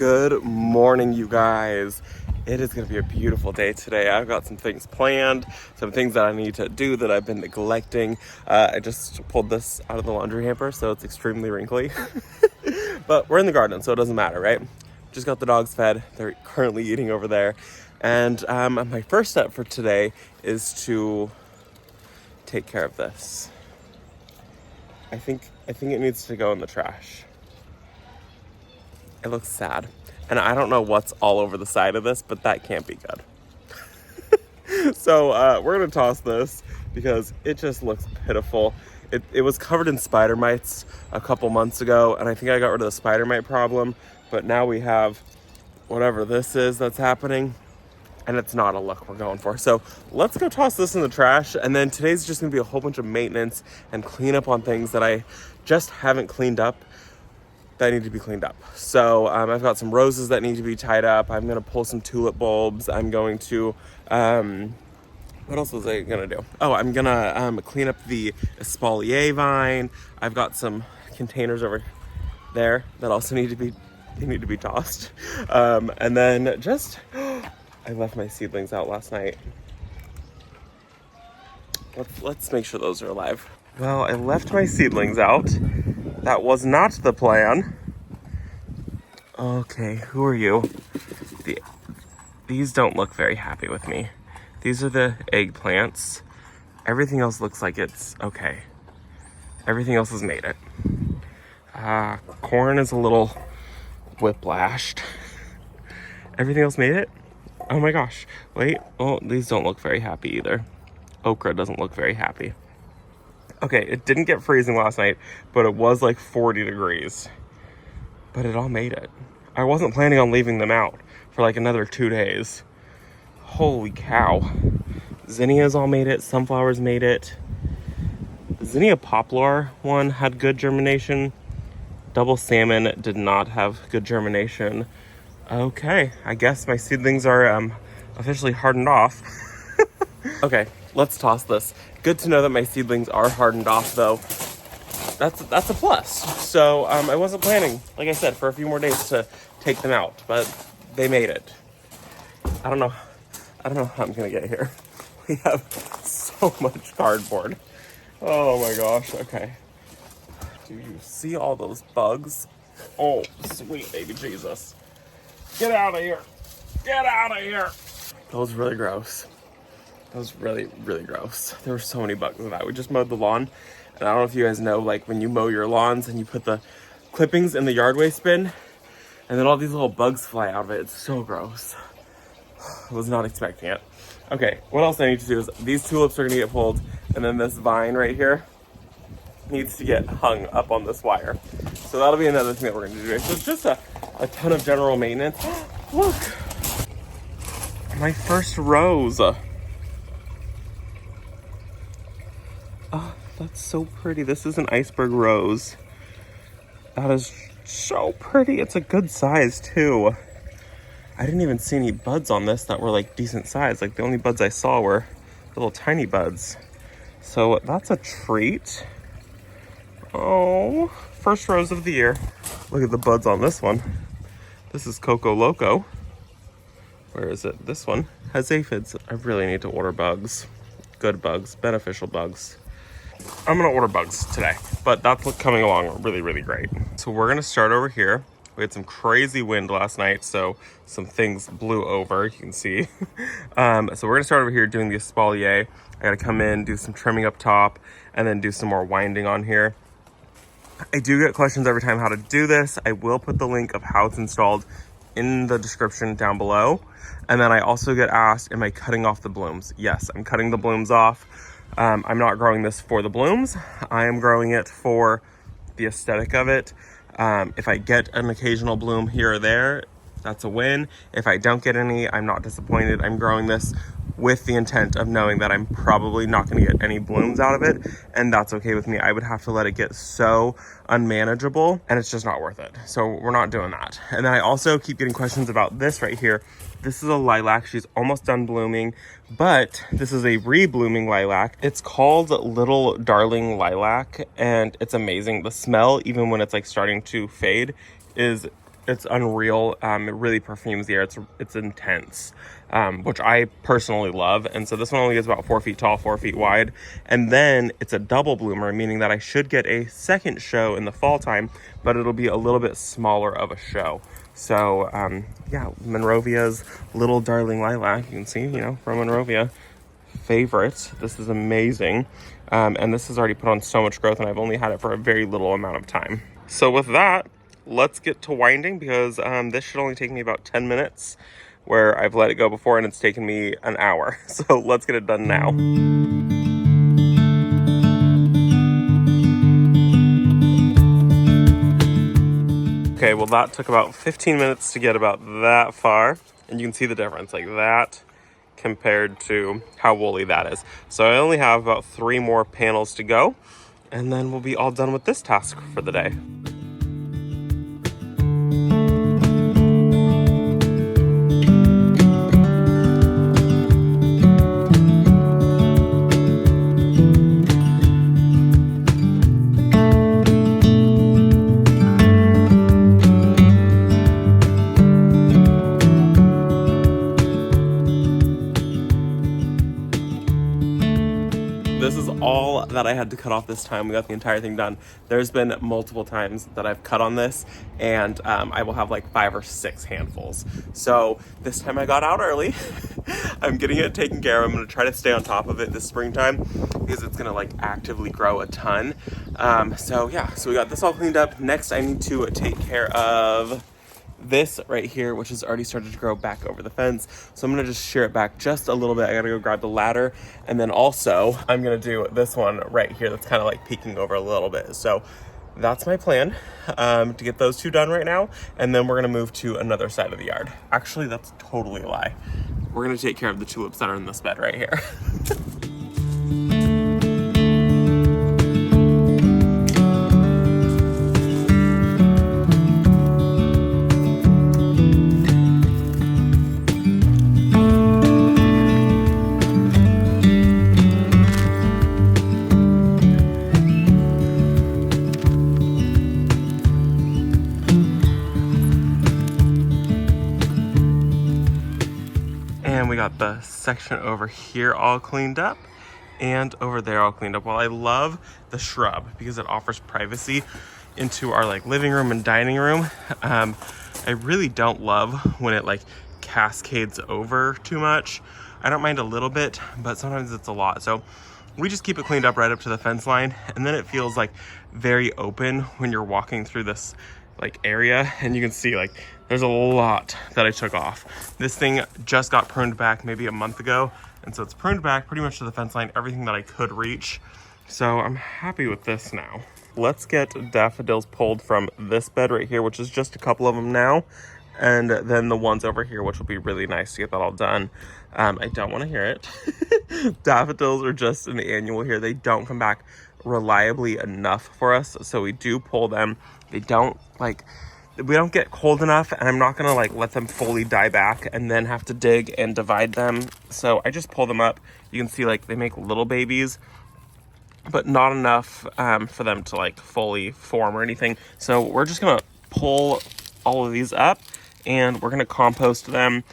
Good morning, you guys. It is going to be a beautiful day today. I've got some things planned, some things that I need to do that I've been neglecting. I just pulled this out of the laundry hamper, so it's extremely wrinkly. But we're in the garden, so it doesn't matter, right? Just got the dogs fed. They're currently eating over there. And my first step for today is to take care of this. I think it needs to go in the trash. It looks sad. And I don't know what's all over the side of this, but that can't be good. So we're gonna toss this because it just looks pitiful. It was covered in spider mites a couple months ago, and I think I got rid of the spider mite problem, but now we have whatever this is that's happening, and it's not a look we're going for. So let's go toss this in the trash, and then today's just gonna be a whole bunch of maintenance and cleanup on things that I just haven't cleaned up that need to be cleaned up. So I've got some roses that need to be tied up. I'm gonna pull some tulip bulbs. I'm going to, what else was I gonna do? Oh, I'm gonna clean up the Espalier vine. I've got some containers over there that also need to be tossed. And then just, I left my seedlings out last night. Let's make sure those are alive. Well, I left my seedlings out. That was not the plan. Okay, who are you? These don't look very happy with me. These are the eggplants. Everything else looks like it's okay. Everything else has made it. Corn is a little whiplashed. Everything else made it? Oh my gosh. Wait, oh, these don't look very happy either. Okra doesn't look very happy. Okay, it didn't get freezing last night, but it was like 40 degrees. But it all made it. I wasn't planning on leaving them out for like another 2 days. Holy cow. Zinnias all made it, sunflowers made it. The zinnia poplar one had good germination. Double salmon did not have good germination. Okay, I guess my seedlings are officially hardened off. Okay, let's toss this. Good to know that my seedlings are hardened off, though. That's a plus. So I wasn't planning, like I said, for a few more days to take them out, but they made it. I don't know how I'm gonna get here. We have so much cardboard. Oh my gosh. Okay. Do you see all those bugs? Oh, sweet baby Jesus. Get out of here. Get out of here. That was really gross. That was really, really gross. There were so many bugs in that. We just mowed the lawn. And I don't know if you guys know, like when you mow your lawns and you put the clippings in the yard waste bin, and then all these little bugs fly out of it. It's so gross. I was not expecting it. Okay, what else I need to do is these tulips are gonna get pulled, and then this vine right here needs to get hung up on this wire. So that'll be another thing that we're gonna do. So it's just a ton of general maintenance. Look, my first rose. Oh, that's so pretty. This is an iceberg rose. That is so pretty. It's a good size too. I didn't even see any buds on this that were like decent size. Like the only buds I saw were little tiny buds. So that's a treat. Oh, first rose of the year. Look at the buds on this one. This is Coco Loco. Where is it? This one has aphids. I really need to order bugs. Good bugs, beneficial bugs. I'm gonna order bugs today, but that's coming along really, really great. So we're gonna start over here. We had some crazy wind last night, so some things blew over, you can see. So we're gonna start over here doing the Espalier. I gotta come in, do some trimming up top, and then do some more winding on here. I do get questions every time how to do this. I will put the link of how it's installed in the description down below. And then I also get asked, am I cutting off the blooms? Yes, I'm cutting the blooms off. I'm not growing this for the blooms. I am growing it for the aesthetic of it. If I get an occasional bloom here or there, that's a win. If I don't get any, I'm not disappointed. I'm growing this with the intent of knowing that I'm probably not going to get any blooms out of it, and that's okay with me. I would have to let it get so unmanageable, and it's just not worth it. So we're not doing that. And then I also keep getting questions about this right here. This is a lilac. She's almost done blooming, but this is a re-blooming lilac. It's called Little Darling Lilac, and it's amazing. The smell, even when it's like starting to fade, is It's unreal. It really perfumes the air. It's intense, which I personally love. And so this one only gets about 4 feet tall, 4 feet wide. And then it's a double bloomer, meaning that I should get a second show in the fall time, but it'll be a little bit smaller of a show. So yeah, Monrovia's little darling lilac, you can see, you know, from Monrovia, favorite. This is amazing. And this has already put on so much growth, and I've only had it for a very little amount of time. So with that, let's get to winding, because this should only take me about 10 minutes, where I've let it go before and it's taken me an hour. So let's get it done now. Okay, well that took about 15 minutes to get about that far, and you can see the difference, like that compared to how woolly that is. So I only have about 3 more panels to go, and then we'll be all done with this task for the day. This is all that I had to cut off this time. We got the entire thing done. There's been multiple times that I've cut on this, and I will have like 5 or 6 handfuls. So this time I got out early. I'm getting it taken care of. I'm gonna try to stay on top of it this springtime, because it's gonna like actively grow a ton. So yeah, so we got this all cleaned up. Next I need to take care of this right here, which has already started to grow back over the fence. So I'm gonna just shear it back just a little bit. I gotta go grab the ladder, and then also I'm gonna do this one right here that's kind of like peeking over a little bit. So that's my plan, to get those 2 done right now, and then we're gonna move to another side of the yard. Actually, that's totally a lie. We're gonna take care of the tulips that are in this bed right here. We got the section over here all cleaned up, and over there all cleaned up. Well, I love the shrub because it offers privacy into our like living room and dining room. I really don't love when it like cascades over too much. I don't mind a little bit, but sometimes it's a lot. So we just keep it cleaned up right up to the fence line, and then it feels like very open when you're walking through this like area, and you can see like there's a lot that I took off. This thing just got pruned back maybe a month ago, and so it's pruned back pretty much to the fence line, everything that I could reach. So I'm happy with this now. Let's get daffodils pulled from this bed right here, which is just a couple of them now, and then the ones over here, which will be really nice to get that all done. I don't want to hear it. Daffodils are just an annual here. They don't come back reliably enough for us, so we do pull them. They don't like, we don't get cold enough, and I'm not gonna like let them fully die back and then have to dig and divide them. So I just pull them up. You can see like they make little babies, but not enough for them to like fully form or anything. So we're just gonna pull all of these up, and we're gonna compost them.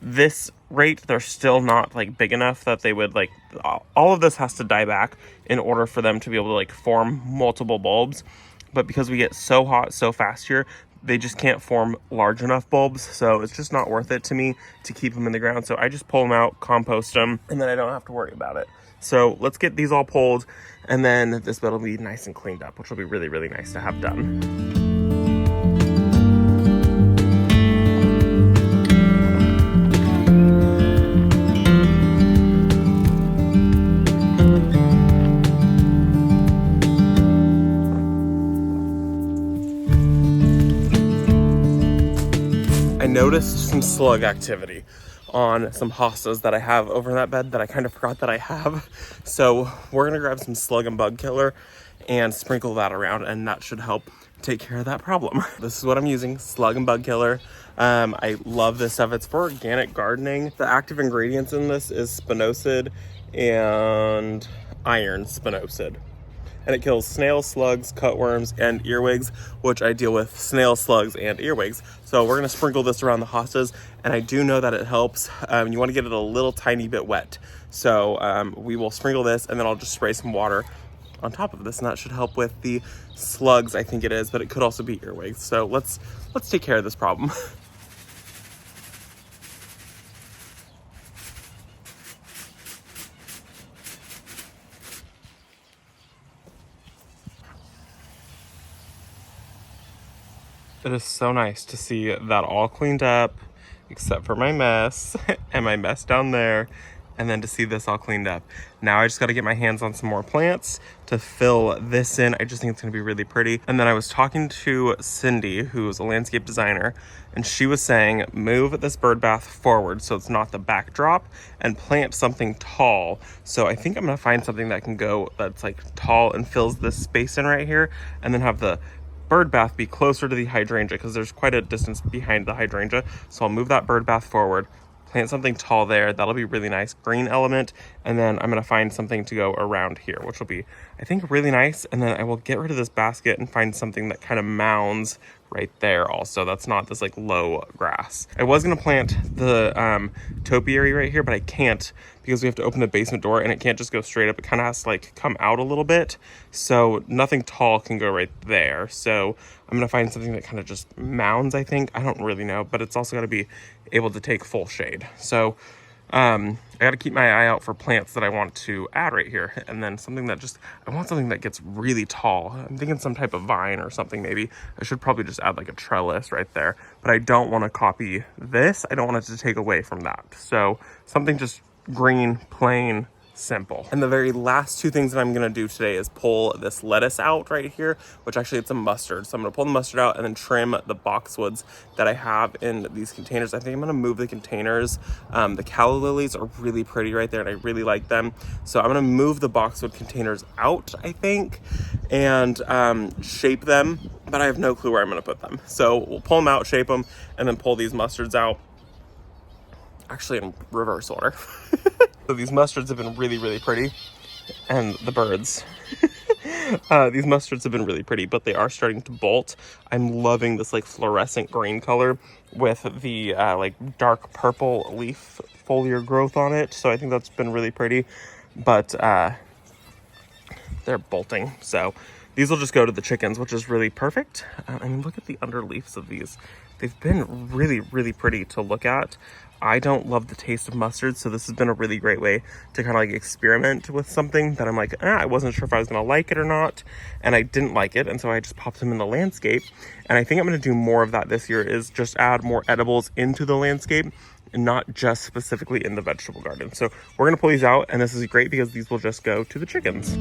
This rate, they're still not like big enough that they would like, all of this has to die back in order for them to be able to like form multiple bulbs. But because we get so hot so fast here, they just can't form large enough bulbs. So it's just not worth it to me to keep them in the ground. So I just pull them out, compost them, and then I don't have to worry about it. So let's get these all pulled, and then this bed will be nice and cleaned up, which will be really, really nice to have done. Noticed some slug activity on some hostas that I have over in that bed that I kind of forgot that I have. So we're gonna grab some slug and bug killer and sprinkle that around, and that should help take care of that problem. This is what I'm using, slug and bug killer. I love this stuff. It's for organic gardening. The active ingredients in this is spinosad and iron spinosad. and it kills snails, slugs, cutworms, and earwigs, which I deal with snails, slugs, and earwigs. So we're gonna sprinkle this around the hostas, and I do know that it helps. You wanna get it a little tiny bit wet. So we will sprinkle this, and then I'll just spray some water on top of this, and that should help with the slugs, I think it is, but it could also be earwigs. So let's take care of this problem. It is so nice to see that all cleaned up, except for my mess and my mess down there, and then to see this all cleaned up. Now I just got to get my hands on some more plants to fill this in. I just think it's going to be really pretty. And then I was talking to Cindy, who's a landscape designer, and she was saying, move this bird bath forward so it's not the backdrop, and plant something tall. So I think I'm going to find something that can go, that's like tall and fills this space in right here, and then have the bird bath be closer to the hydrangea, because there's quite a distance behind the hydrangea. So I'll move that bird bath forward, plant something tall there. That'll be really nice green element. And then I'm gonna find something to go around here, which will be, I think, really nice. And then I will get rid of this basket and find something that kind of mounds right there also. That's not this like low grass. I was gonna plant the topiary right here, but I can't, because we have to open the basement door and it can't just go straight up. It kind of has to like come out a little bit. So nothing tall can go right there. So I'm gonna find something that kind of just mounds, I think. I don't really know, but it's also gotta be able to take full shade. So I got to keep my eye out for plants that I want to add right here. And then something that just, I want something that gets really tall. I'm thinking some type of vine or something maybe. I should probably just add like a trellis right there. But I don't want to copy this. I don't want it to take away from that. So something just green, plain, simple. And the very last two things that I'm gonna do today is pull this lettuce out right here, which actually it's a mustard. So I'm gonna pull the mustard out and then trim the boxwoods that I have in these containers. I think I'm gonna move the containers. The calla lilies are really pretty right there and I really like them. So I'm gonna move the boxwood containers out, I think, and shape them, but I have no clue where I'm gonna put them. So we'll pull them out, shape them, and then pull these mustards out. Actually in reverse order. So these mustards have been really, really pretty. And the birds. These mustards have been really pretty, but they are starting to bolt. I'm loving this like fluorescent green color with the like dark purple leaf foliar growth on it. So I think that's been really pretty, but they're bolting. So these will just go to the chickens, which is really perfect. I mean, look at the underleaves of these. They've been really, really pretty to look at. I don't love the taste of mustard, so this has been a really great way to kind of like experiment with something that I'm like, I wasn't sure if I was gonna like it or not, and I didn't like it, and so I just popped them in the landscape. And I think I'm gonna do more of that this year, is just add more edibles into the landscape and not just specifically in the vegetable garden. So we're gonna pull these out, and this is great because these will just go to the chickens.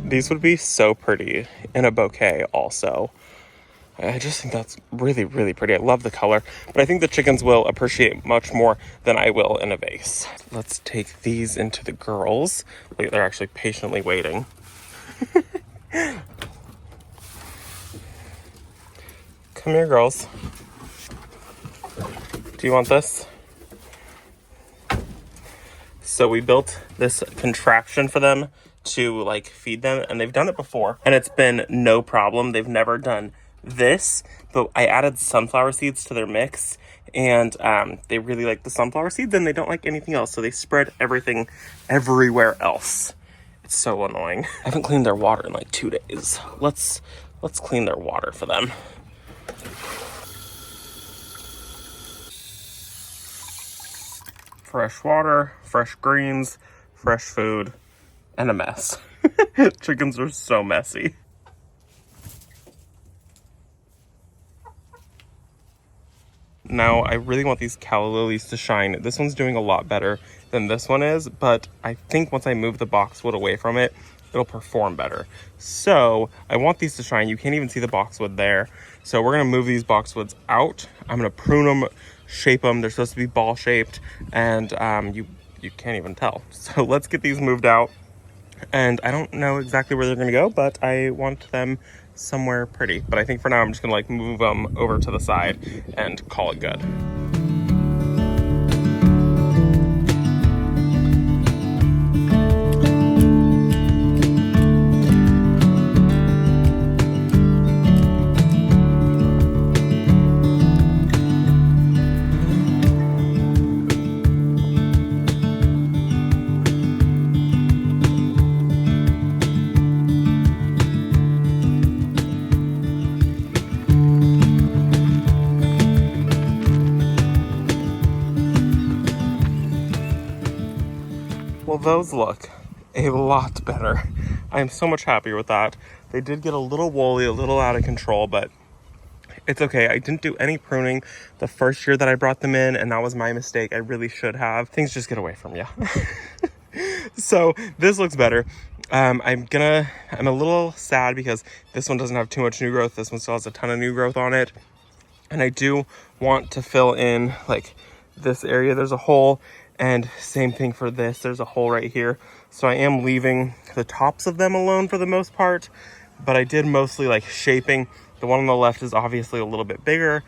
These would be so pretty in a bouquet also. I just think that's really, really pretty. I love the color, but I think the chickens will appreciate much more than I will in a vase. Let's take these into the girls. They're actually patiently waiting. Come here, girls. Do you want this? So we built this contraption for them to like feed them, and they've done it before and it's been no problem. They've never done this, but I added sunflower seeds to their mix, and they really like the sunflower seeds and they don't like anything else, so they spread everything everywhere else. It's so annoying. I haven't cleaned their water in like 2 days. Let's clean their water for them. Fresh water, fresh greens, fresh food, and a mess. Chickens are so messy. Now, I really want these calla lilies to shine. This one's doing a lot better than this one is, but I think once I move the boxwood away from it, it'll perform better. So I want these to shine. You can't even see the boxwood there. So we're gonna move these boxwoods out. I'm gonna prune them, shape them. They're supposed to be ball shaped, and you can't even tell. So let's get these moved out. And I don't know exactly where they're gonna go, but I want them somewhere pretty. But I think for now I'm just gonna like move them over to the side and call it good. Well, those look a lot better. I am so much happier with that. They did get a little woolly, a little out of control, but it's okay. I didn't do any pruning the first year that I brought them in, and that was my mistake. I really should have. Things just get away from you. So this looks better. I'm a little sad because this one doesn't have too much new growth. This one still has a ton of new growth on it. And I do want to fill in like this area. There's a hole, and same thing for this. There's a hole right here. So I am leaving the tops of them alone for the most part, but I did mostly like shaping. The one on the left is obviously a little bit bigger.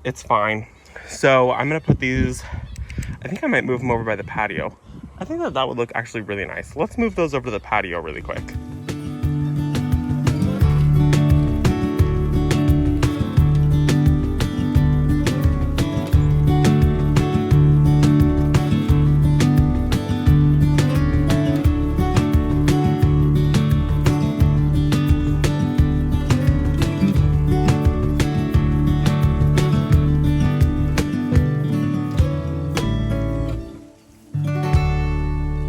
It's fine. So I'm gonna put these, I think I might move them over by the patio. I think that would look actually really nice. Let's move those over to the patio really quick.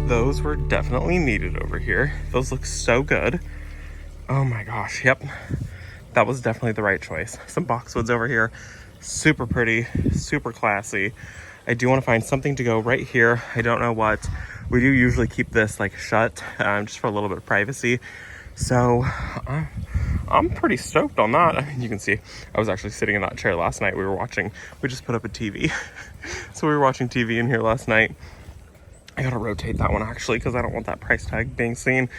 Those were definitely needed over here. Those look so good. Oh my gosh, yep. That was definitely the right choice. Some boxwoods over here, super pretty, super classy. I do want to find something to go right here. I don't know what. We do usually keep this like shut, just for a little bit of privacy. So I'm pretty stoked on that. I mean, you can see I was actually sitting in that chair last night. We just put up a TV. So we were watching TV in here last night. I gotta rotate that one actually because I don't want that price tag being seen,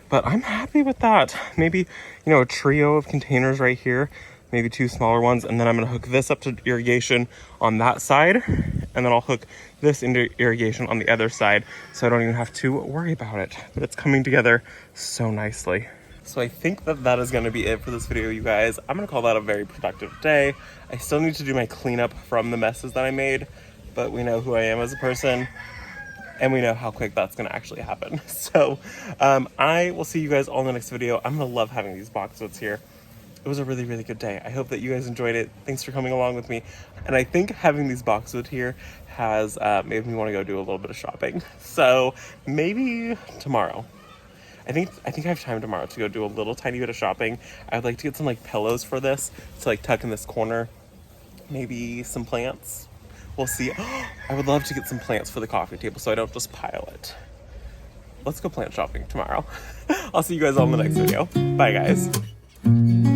but I'm happy with that. Maybe, you know, a trio of containers right here, maybe 2 smaller ones, and then I'm gonna hook this up to irrigation on that side, and then I'll hook this into irrigation on the other side, so I don't even have to worry about it. But it's coming together so nicely. So I think that is gonna be it for this video, you guys. I'm gonna call that a very productive day. I still need to do my cleanup from the messes that I made, but we know who I am as a person, and we know how quick that's gonna actually happen. So I will see you guys all in the next video. I'm gonna love having these boxwoods here. It was a really, really good day. I hope that you guys enjoyed it. Thanks for coming along with me. And I think having these boxwood here has made me want to go do a little bit of shopping. So maybe tomorrow. I think I have time tomorrow to go do a little tiny bit of shopping. I'd like to get some like pillows for this to like tuck in this corner. Maybe some plants. We'll see. I would love to get some plants for the coffee table so I don't just pile it. Let's go plant shopping tomorrow. I'll see you guys all in the next video. Bye, guys.